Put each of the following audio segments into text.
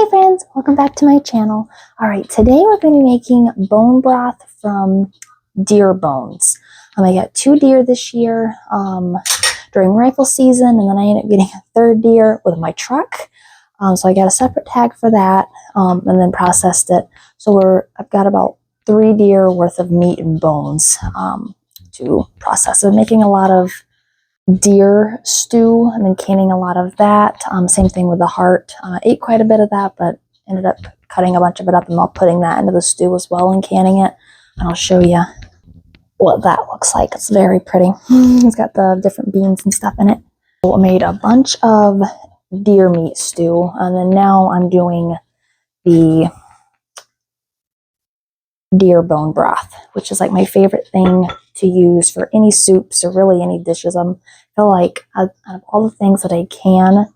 Hey friends, welcome back to my channel. Alright, today we're going to be making bone broth from deer bones. I got 2 deer this year during rifle season, and then I ended up getting a 3rd deer with my truck. So I got a separate tag for that and then processed it. So I've got about 3 deer worth of meat and bones to process. I'm making a lot of deer stew and then canning a lot of that. Same thing with the heart. I ate quite a bit of that, but ended up cutting a bunch of it up and putting that into the stew as well and canning it. And I'll show you what that looks like. It's very pretty. It's got the different beans and stuff in it. So I made a bunch of deer meat stew, and then now I'm doing the deer bone broth, which is like my favorite thing to use for any soups or really any dishes. I feel like out of all the things that I can,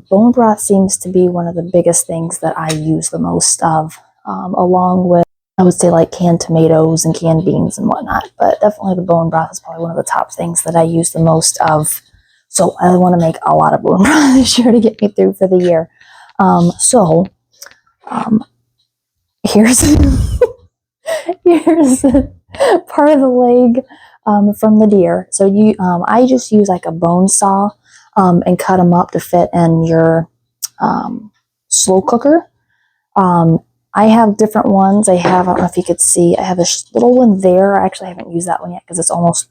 bone broth seems to be one of the biggest things that I use the most of, along with, I would say, like canned tomatoes and canned beans and whatnot. But definitely the bone broth is probably one of the top things that I use the most of. So I want to make a lot of bone broth this year to get me through for the year. Here's here's part of the leg from the deer. So I just use like a bone saw and cut them up to fit in your slow cooker. I have different ones. I don't know if you could see, I have a little one there. I actually haven't used that one yet because it's almost,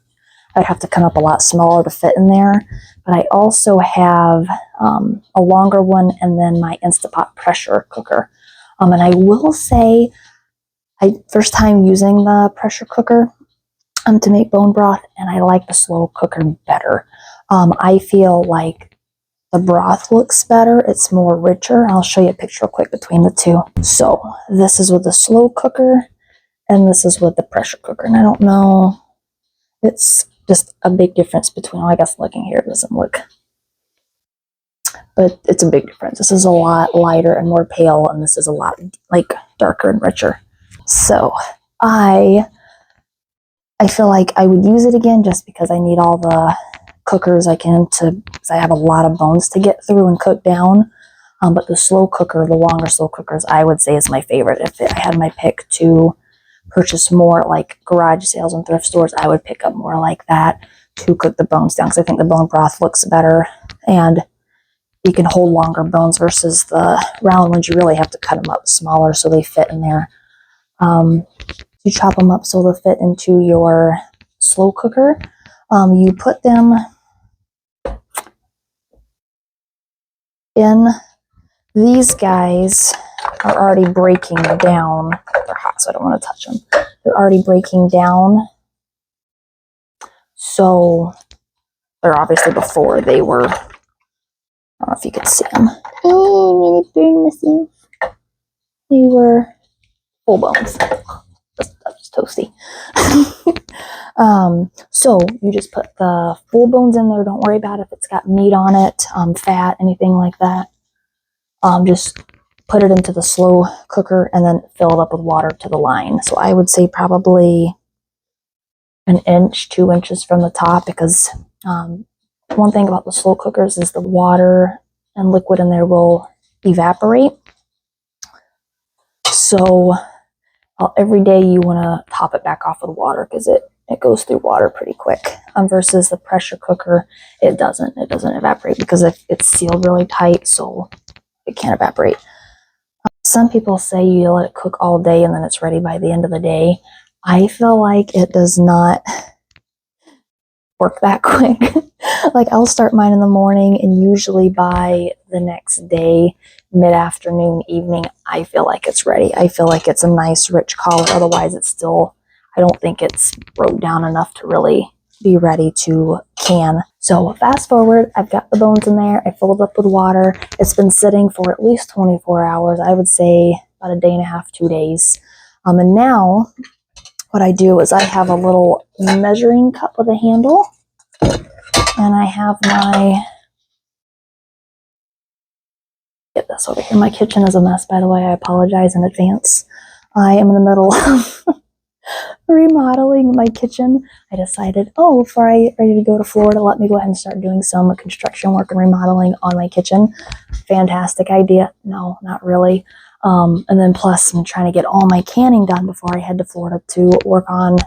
I'd have to cut up a lot smaller to fit in there. But I also have a longer one, and then my Instapot pressure cooker. And I will say, first time using the pressure cooker to make bone broth, and I like the slow cooker better. I feel like the broth looks better. It's more richer. I'll show you a picture real quick between the two. So this is with the slow cooker, and this is with the pressure cooker. And I don't know, it's just a big difference between, I guess looking here, it doesn't look, but it's a big difference. This is a lot lighter and more pale, and this is a lot like darker and richer. So I feel like I would use it again just because I need all the cookers I can because I have a lot of bones to get through and cook down. But the slow cooker, the longer slow cookers, I would say is my favorite. If I had my pick to purchase more like garage sales and thrift stores, I would pick up more like that to cook the bones down, because I think the bone broth looks better and you can hold longer bones versus the round ones. You really have to cut them up smaller so they fit in there. You chop them up so they'll fit into your slow cooker. You put them in. These guys are already breaking down. They're hot, so I don't want to touch them. They're already breaking down. So they're obviously before they were, I don't know if you could see them. They were full bones. That's toasty. So you just put the full bones in there. Don't worry about if it's got meat on it, fat, anything like that. Just put it into the slow cooker and then fill it up with water to the line. So I would say probably 1 inch, 2 inches from the top, because one thing about the slow cookers is the water and liquid in there will evaporate. So every day you want to top it back off with water, because it goes through water pretty quick. Versus the pressure cooker, it doesn't evaporate because it's sealed really tight, so it can't evaporate. Some people say you let it cook all day and then it's ready by the end of the day. I feel like it does not work that quick. Like, I'll start mine in the morning, and usually by the next day, mid-afternoon, evening, I feel like it's ready. I feel like it's a nice rich color. Otherwise it's still, I don't think it's broke down enough to really be ready to can. So fast forward, I've got the bones in there. I filled it up with water. It's been sitting for at least 24 hours. I would say about a day and a half, 2 days. And now what I do is I have a little measuring cup with a handle, and I have get this over here. My kitchen is a mess, by the way. I apologize in advance. I am in the middle of remodeling my kitchen. I decided, oh, before I ready to go to Florida, let me go ahead and start doing some construction work and remodeling on my kitchen. Fantastic idea. No, not really. And then plus I'm trying to get all my canning done before I head to Florida to work on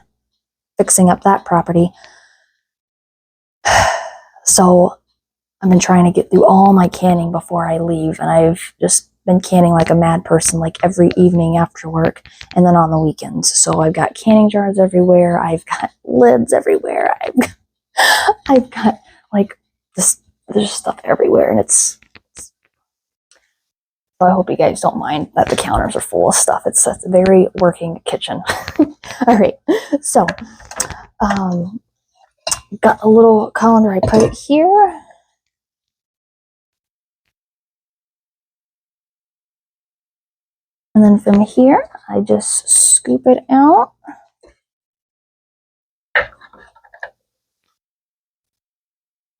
fixing up that property. So I've been trying to get through all my canning before I leave, and I've just been canning like a mad person, like every evening after work and then on the weekends. So I've got canning jars everywhere. I've got lids everywhere. I've got like this, there's stuff everywhere, and it's so I hope you guys don't mind that the counters are full of stuff. It's a very working kitchen. All right, so got a little colander. I put it here. And then from here, I just scoop it out.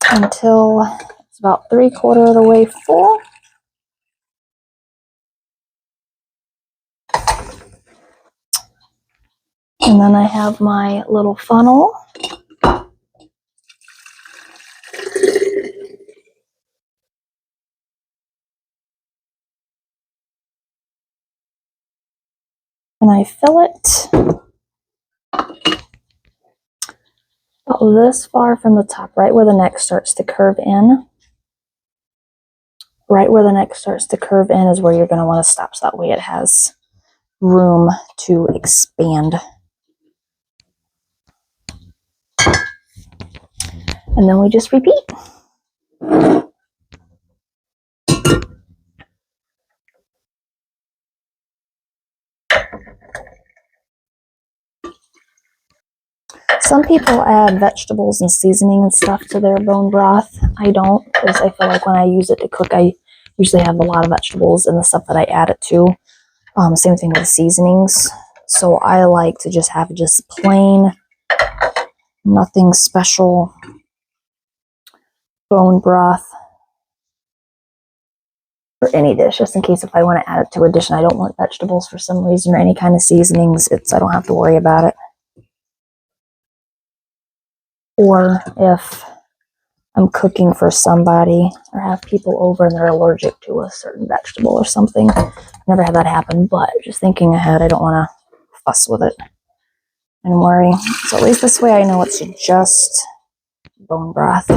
Until it's about 3/4 of the way full. And then I have my little funnel. And I fill it about this far from the top, right where the neck starts to curve in. Right where the neck starts to curve in is where you're going to want to stop, so that way it has room to expand. And then we just repeat. Some people add vegetables and seasoning and stuff to their bone broth. I don't, because I feel like when I use it to cook, I usually have a lot of vegetables in the stuff that I add it to. Same thing with seasonings. So I like to just have just plain, nothing special bone broth for any dish, just in case if I want to add it to a dish and I don't want vegetables for some reason or any kind of seasonings, I don't have to worry about it. Or if I'm cooking for somebody or have people over and they're allergic to a certain vegetable or something. Never had that happen, but just thinking ahead, I don't want to fuss with it and worry. So at least this way I know it's just bone broth.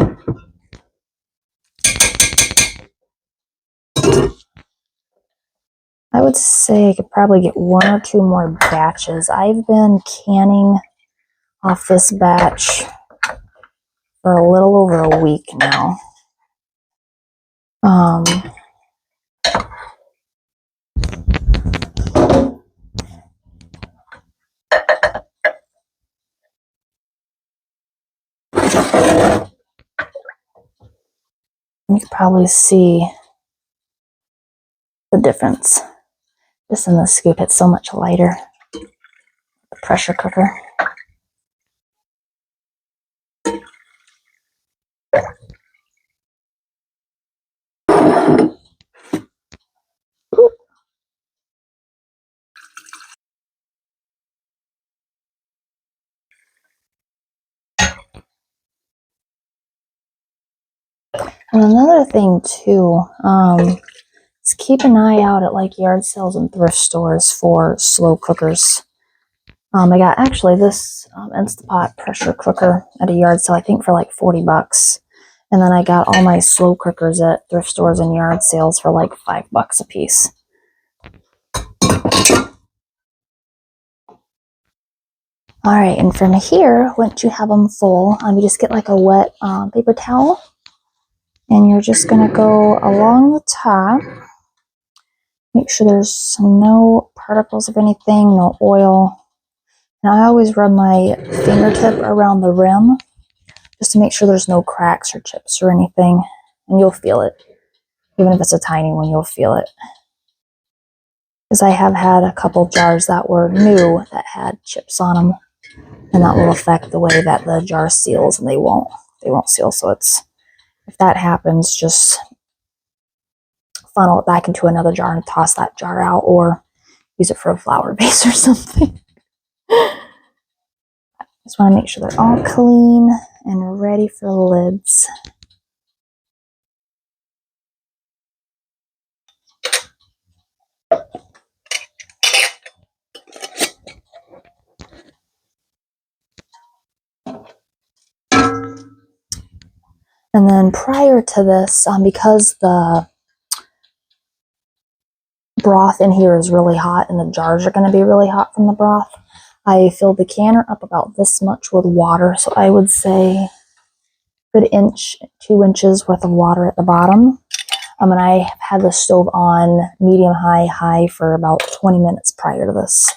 I would say I could probably get 1 or 2 more batches. I've been canning off this batch for a little over a week now. You can probably see the difference. Just in the scoop, it's so much lighter. The pressure cooker. And another thing too, is keep an eye out at like yard sales and thrift stores for slow cookers. I got actually this Instapot pressure cooker at a yard sale, I think for like 40 bucks. And then I got all my slow cookers at thrift stores and yard sales for like $5 a piece. All right, and from here, once you have them full, you just get like a wet paper towel, and you're just gonna go along the top. Make sure there's no particles of anything, no oil. And I always rub my fingertip around the rim just to make sure there's no cracks or chips or anything. And you'll feel it. Even if it's a tiny one, you'll feel it. Because I have had a couple jars that were new that had chips on them. And that will affect the way that the jar seals, and they won't seal. So if that happens, just funnel it back into another jar and toss that jar out, or use it for a flour base or something. Just want to make sure they're all clean and ready for lids. And then prior to this, because the broth in here is really hot and the jars are going to be really hot from the broth, I filled the canner up about this much with water. So I would say a good inch, 2 inches worth of water at the bottom. And I have had the stove on medium high for about 20 minutes prior to this.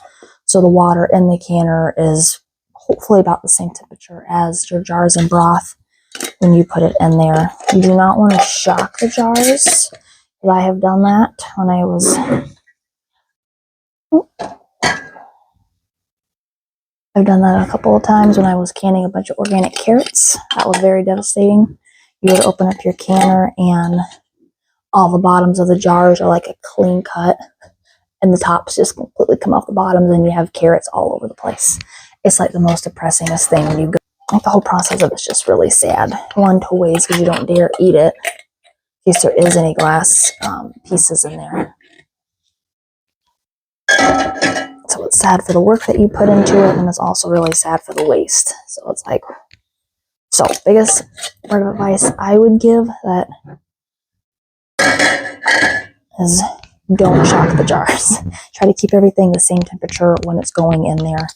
So the water in the canner is hopefully about the same temperature as your jars and broth when you put it in there. You do not want to shock the jars. I have done that when I was... I've done that a couple of times when I was canning a bunch of organic carrots. That was very devastating. You would open up your canner and all the bottoms of the jars are like a clean cut and the tops just completely come off the bottoms and you have carrots all over the place. It's like the most depressingest thing when you go. Like the whole process of it's just really sad. One, to waste because you don't dare eat it in case there is any glass pieces in there. So it's sad for the work that you put into it, and it's also really sad for the waste. So it's like, so biggest word of advice I would give that is don't shock the jars. Try to keep everything the same temperature when it's going in there.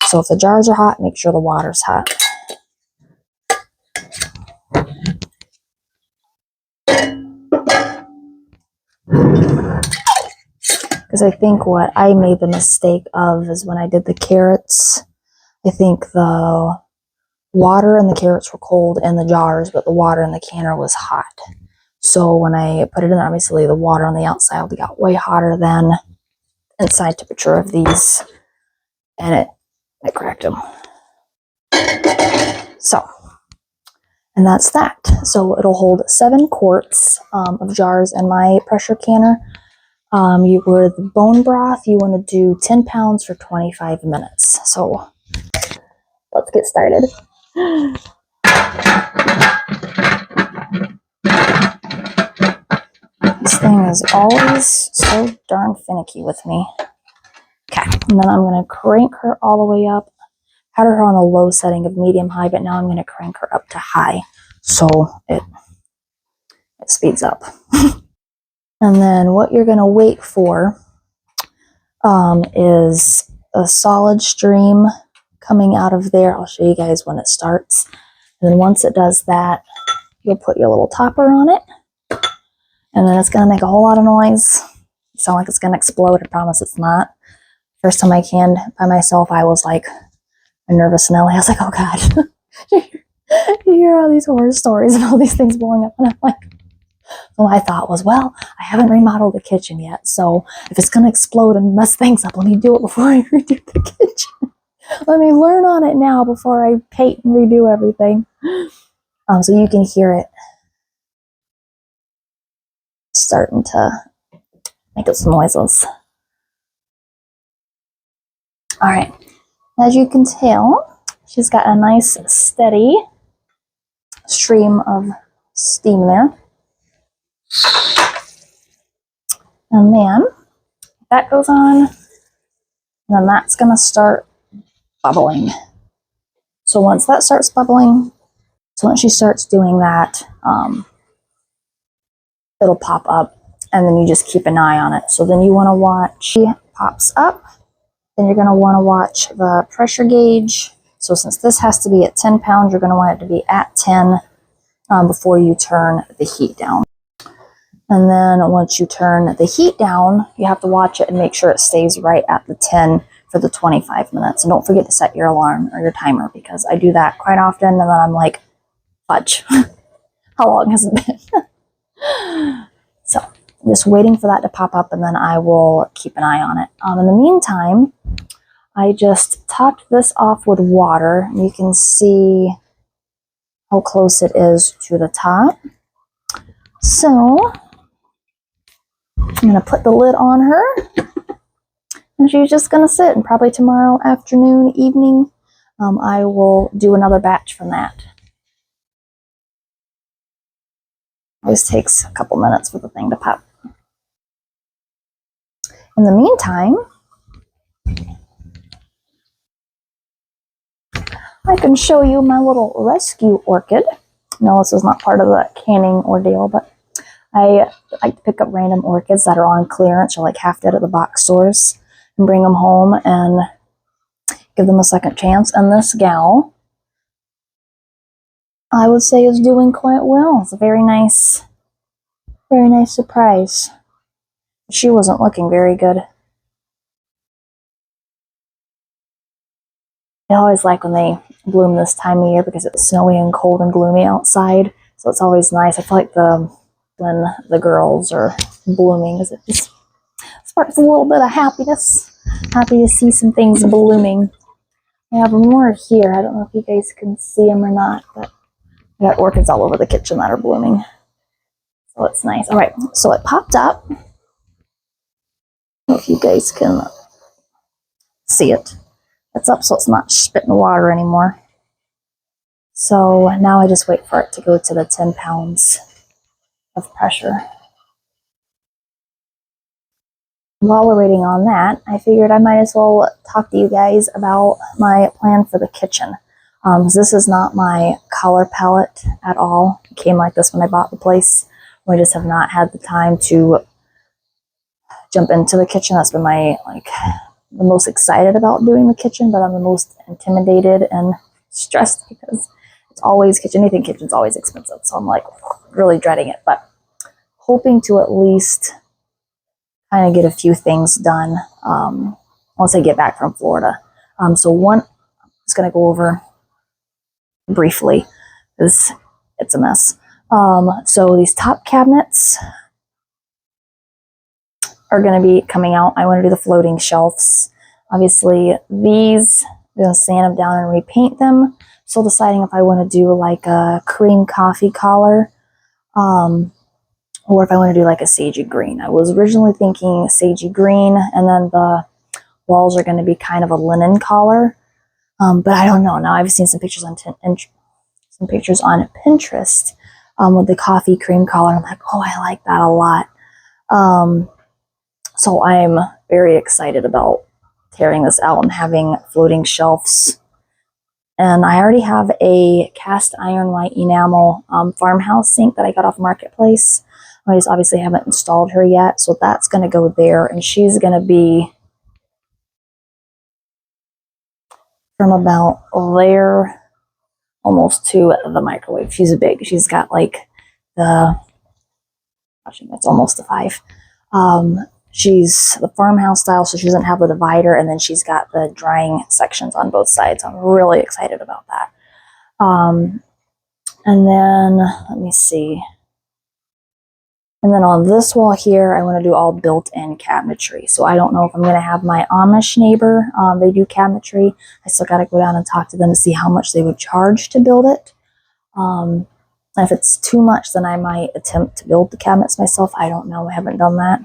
So if the jars are hot, make sure the water's hot. Because I think what I made the mistake of is when I did the carrots, I think the water and the carrots were cold in the jars, but the water in the canner was hot. So when I put it in, obviously the water on the outside got way hotter than inside temperature of these, and it cracked them. So, and that's that. So it'll hold 7 quarts of jars in my pressure canner. You were the bone broth, you want to do 10 pounds for 25 minutes. So let's get started. This thing is always so darn finicky with me. Okay, and then I'm going to crank her all the way up. Had her on a low setting of medium high, but now I'm going to crank her up to high so it speeds up. And then what you're going to wait for is a solid stream coming out of there. I'll show you guys when it starts. And then once it does that, you'll put your little topper on it. And then it's going to make a whole lot of noise. Sound like it's going to explode. I promise it's not. First time I canned by myself, I was like a nervous Nelly. I was like, oh God. You hear all these horror stories and all these things blowing up. And I'm like, so my thought was, well, I haven't remodeled the kitchen yet. So if it's going to explode and mess things up, let me do it before I redo the kitchen. Let me learn on it now before I paint and redo everything. So you can hear it starting to make some noises. All right, as you can tell, she's got a nice steady stream of steam there. And then that goes on, and then that's going to start bubbling. So once that starts bubbling, so once she starts doing that, it'll pop up, and then you just keep an eye on it. So then you want to watch, she pops up, then you're going to want to watch the pressure gauge. So since this has to be at 10 pounds, you're going to want it to be at 10 before you turn the heat down. And then once you turn the heat down, you have to watch it and make sure it stays right at the 10 for the 25 minutes. And don't forget to set your alarm or your timer, because I do that quite often, and then I'm like, fudge. How long has it been? So I'm just waiting for that to pop up, and then I will keep an eye on it. In the meantime, I just topped this off with water. You can see how close it is to the top. So I'm going to put the lid on her, and she's just going to sit, and probably tomorrow afternoon, evening, I will do another batch from that. Always takes a couple minutes for the thing to pop. In the meantime, I can show you my little rescue orchid. No, this is not part of the canning ordeal, but I like to pick up random orchids that are on clearance or like half dead at the box stores and bring them home and give them a second chance. And this gal, I would say, is doing quite well. It's a very nice surprise. She wasn't looking very good. I always like when they bloom this time of year because it's snowy and cold and gloomy outside. So it's always nice. I feel like when the girls are blooming, it just sparks a little bit of happiness. Happy to see some things blooming. I have more here. I don't know if you guys can see them or not, but I got orchids all over the kitchen that are blooming. So it's nice. All right, so it popped up. I don't know if you guys can see it. It's up so it's not spitting water anymore. So now I just wait for it to go to the 10 pounds of pressure. While we're waiting on that, I figured I might as well talk to you guys about my plan for the kitchen. This is not my color palette at all. It came like this when I bought the place. We just have not had the time to jump into the kitchen. That's been my, the most excited about doing the kitchen, but I'm the most intimidated and stressed because it's always kitchen. Anything kitchen's always expensive. So I'm like really dreading it, but hoping to at least kind of get a few things done once I get back from Florida. So one, I'm just going to go over briefly because it's a mess. So these top cabinets are going to be coming out. I want to do the floating shelves. Obviously, these, I'm going to sand them down and repaint them. Still deciding if I want to do like a cream coffee collar, or if I want to do like a sagey green. I was originally thinking sagey green, and then the walls are going to be kind of a linen collar. But I don't know. Now I've seen some pictures on Pinterest with the coffee cream collar. I'm like, oh, I like that a lot. So I'm very excited about tearing this out and having floating shelves. And I already have a cast iron white enamel farmhouse sink that I got off Marketplace. I just obviously haven't installed her yet, so that's going to go there. And she's going to be from about there almost to the microwave. She's big. She's got like it's almost a 5. She's the farmhouse style, so she doesn't have the divider, and then she's got the drying sections on both sides. I'm really excited about that. And then, let me see. And then on this wall here, I want to do all built-in cabinetry. So I don't know if I'm going to have my Amish neighbor. They do cabinetry. I still got to go down and talk to them to see how much they would charge to build it. If it's too much, then I might attempt to build the cabinets myself. I don't know. I haven't done that.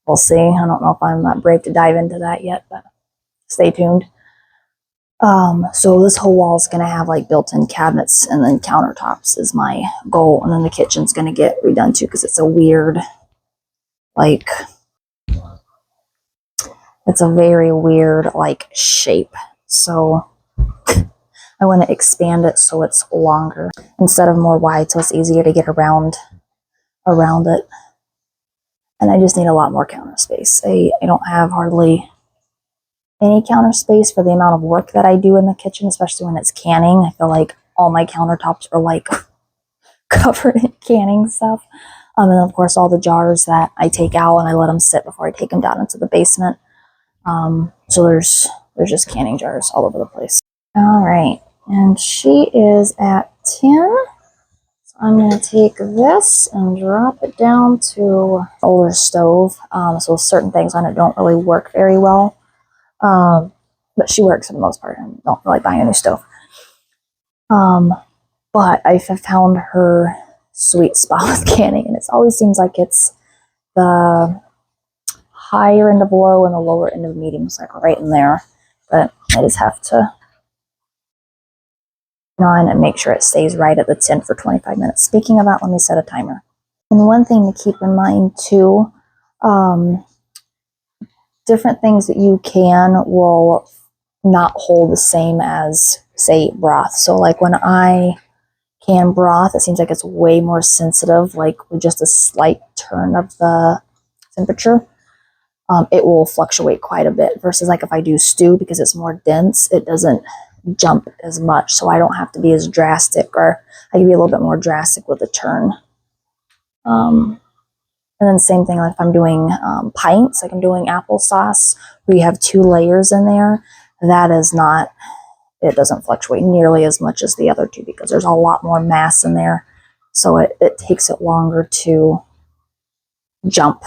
We'll see. I don't know if I'm not brave to dive into that yet, but stay tuned. So this whole wall is going to have like built-in cabinets, and then countertops is my goal. And then the kitchen's going to get redone too, because it's a weird, it's a very weird shape. So I want to expand it so it's longer instead of more wide, so it's easier to get around it. And I just need a lot more counter space. I don't have hardly any counter space for the amount of work that I do in the kitchen, especially when it's canning. I feel like all my countertops are covered in canning stuff. And then of course all the jars that I take out and I let them sit before I take them down into the basement. So there's just canning jars all over the place. All right, and she is at 10. I'm going to take this and drop it down to older stove. So certain things on it don't really work very well. But she works for the most part. I don't really buy a new stove. But I found her sweet spot with canning, and it always seems like it's the higher end of low and the lower end of medium. It's like right in there. But I just have to on and make sure it stays right at the tin for 25 minutes. Speaking of that, let me set a timer. And one thing to keep in mind too, different things that you can will not hold the same as, say, broth. So like when I can broth, it seems like it's way more sensitive, like with just a slight turn of the temperature. It will fluctuate quite a bit versus like if I do stew, because it's more dense, it doesn't jump as much. So I don't have to be as drastic, or I can be a little bit more drastic with the turn. And then same thing, like if I'm doing pints, like I'm doing applesauce, where you have 2 layers in there, that is not, it doesn't fluctuate nearly as much as the other 2 because there's a lot more mass in there. So it takes it longer to jump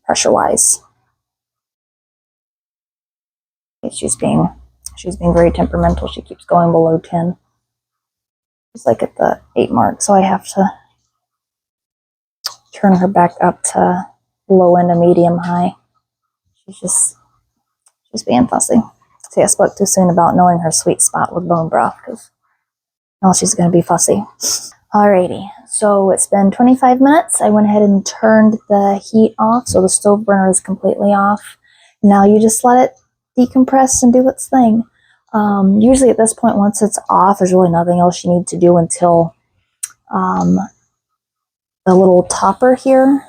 pressure-wise. She's being very temperamental. She keeps going below 10. She's like at the 8 mark, so I have to turn her back up to low end to medium high. She's being fussy. See, I spoke too soon about knowing her sweet spot with bone broth, because now she's going to be fussy. Alrighty, so it's been 25 minutes. I went ahead and turned the heat off, so the stove burner is completely off. Now you just let it decompress and do its thing. Usually at this point, once it's off, there's really nothing else you need to do until the little topper here.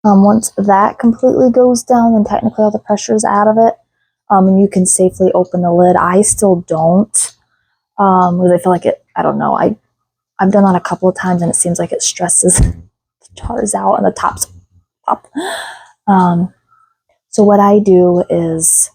Once that completely goes down, then technically all the pressure is out of it, and you can safely open the lid. I still don't, because I feel like it, I don't know, I've done that a couple of times and it seems like it stresses the jars out and the tops pop. So what I do is,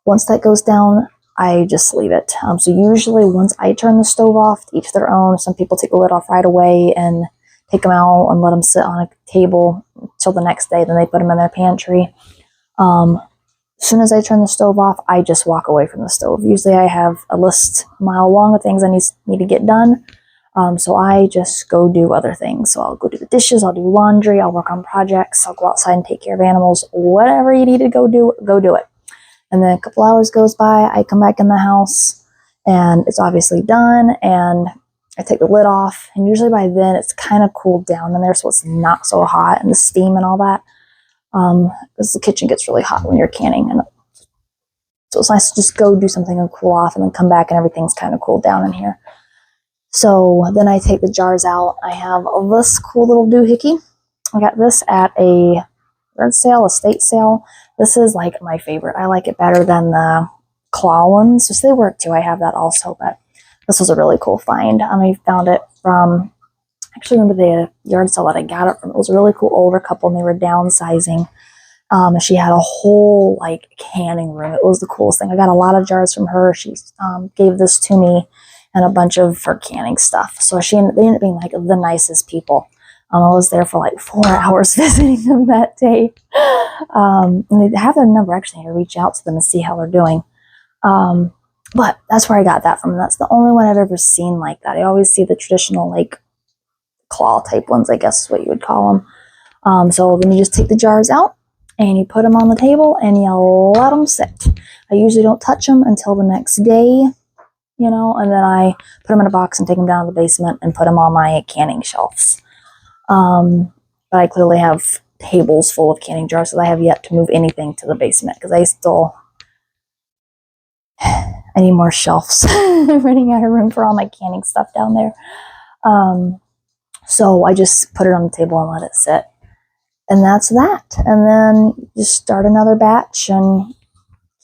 once that goes down, I just leave it. So usually once I turn the stove off, each their own. Some people take the lid off right away and take them out and let them sit on a table till the next day. Then they put them in their pantry. As soon as I turn the stove off, I just walk away from the stove. Usually I have a list a mile long of things I need to get done. So I just go do other things. So I'll go do the dishes, I'll do laundry, I'll work on projects, I'll go outside and take care of animals. Whatever you need to go do it. And then a couple hours goes by, I come back in the house and it's obviously done, and I take the lid off, and usually by then it's kind of cooled down in there, so it's not so hot, and the steam and all that, because the kitchen gets really hot when you're canning, and so it's nice to just go do something and cool off, and then come back and everything's kind of cooled down in here. So then I take the jars out. I have this cool little doohickey. I got this at a yard sale, estate sale. This is like my favorite. I like it better than the claw ones. So they work too. I have that also, but this was a really cool find. I found it from, I actually remember the yard sale that I got it from. It was a really cool older couple, and they were downsizing. She had a whole like canning room. It was the coolest thing. I got a lot of jars from her. She gave this to me and a bunch of her canning stuff. So they ended up being like the nicest people. I was there for like 4 hours visiting them that day. And they have their number. Actually, I had to reach out to them and see how they're doing. But that's where I got that from. That's the only one I've ever seen like that. I always see the traditional like claw type ones, I guess is what you would call them. So then you just take the jars out and you put them on the table and you let them sit. I usually don't touch them until the next day, and then I put them in a box and take them down to the basement and put them on my canning shelves. But I clearly have tables full of canning jars, so I have yet to move anything to the basement because I need more shelves. I'm running out of room for all my canning stuff down there. So I just put it on the table and let it sit. And that's that. And then just start another batch and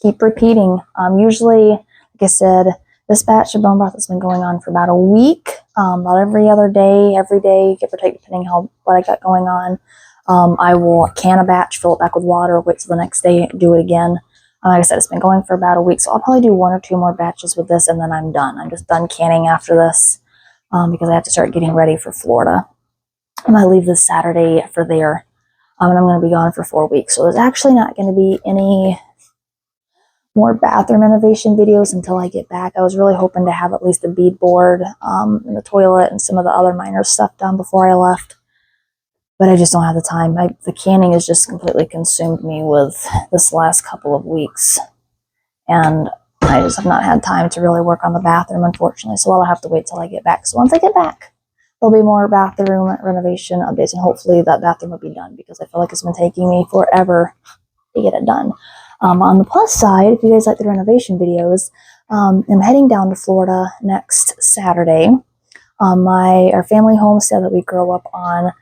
keep repeating. Usually, like I said, this batch of bone broth has been going on for about a week. About every day, give or take, depending on what I got going on. I will can a batch, fill it back with water, wait till the next day, do it again. Like I said, it's been going for about a week, so I'll probably do 1 or 2 more batches with this, and then I'm done. I'm just done canning after this, because I have to start getting ready for Florida. I'm going to leave this Saturday for there, and I'm going to be gone for 4 weeks. So there's actually not going to be any more bathroom renovation videos until I get back. I was really hoping to have at least a bead board in the toilet and some of the other minor stuff done before I left. But I just don't have the time. The canning has just completely consumed me with this last couple of weeks. And I just have not had time to really work on the bathroom, unfortunately, so I'll have to wait till I get back. So once I get back, there'll be more bathroom renovation updates, and hopefully that bathroom will be done, because I feel like it's been taking me forever to get it done. On the plus side, if you guys like the renovation videos, I'm heading down to Florida next Saturday. Our family homestead that we grew up on,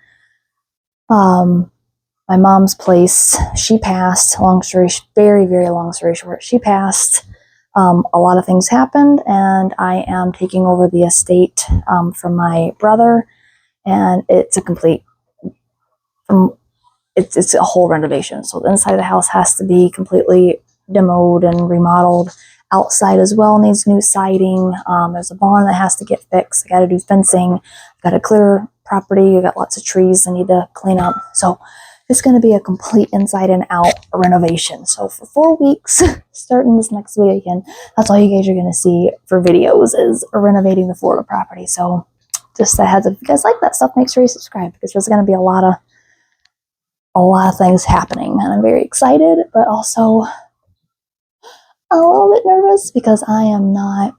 my mom's place, she passed. Very, very long story short, she passed. A lot of things happened, and I am taking over the estate from my brother, and it's a complete, it's a whole renovation. So the inside of the house has to be completely demoed and remodeled. Outside as well needs new siding. There's a barn that has to get fixed. I got to do fencing. I've got to clear property. I've got lots of trees I need to clean up. So it's going to be a complete inside and out renovation. So for 4 weeks, starting this next weekend, that's all you guys are going to see for videos is renovating the Florida property. So just a heads up, if you guys like that stuff, make sure you subscribe, because there's going to be a lot of things happening, and I'm very excited, but also a little bit nervous because I am not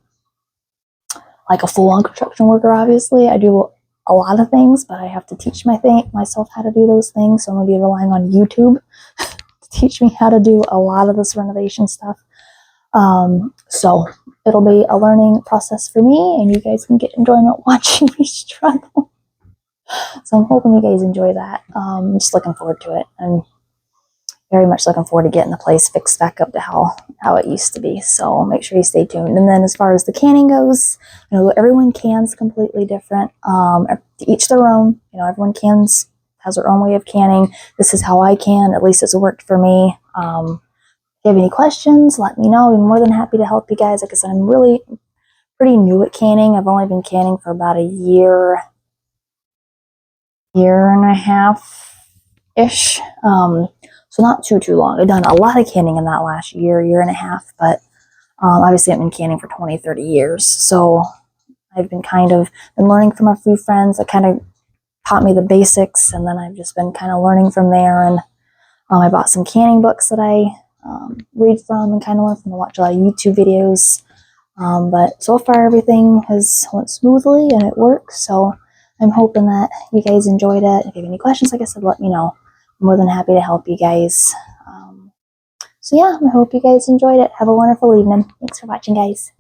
like a full-on construction worker. Obviously, I do a lot of things, but I have to teach myself how to do those things. So I'm going to be relying on YouTube to teach me how to do a lot of this renovation stuff. So it'll be a learning process for me, and you guys can get enjoyment watching me struggle. So I'm hoping you guys enjoy that. I'm just looking forward to it. I'm very much looking forward to getting the place fixed back up to how it used to be. So make sure you stay tuned. And then as far as the canning goes, everyone cans completely different. To each their own. Everyone has their own way of canning. This is how I can. At least it's worked for me. If you have any questions, let me know. I'm more than happy to help you guys. Like I said, I'm really pretty new at canning. I've only been canning for about a year and a half-ish. So not too long. I've done a lot of canning in that last year and a half, but obviously I've been canning for 20, 30 years. So I've been learning from a few friends that kind of taught me the basics, and then I've just been kind of learning from there. And I bought some canning books that I read from and kind of learn from. I watch a lot of YouTube videos. But so far everything has went smoothly and it works. So I'm hoping that you guys enjoyed it. If you have any questions, like I said, let me know. I'm more than happy to help you guys. So yeah, I hope you guys enjoyed it. Have a wonderful evening. Thanks for watching, guys.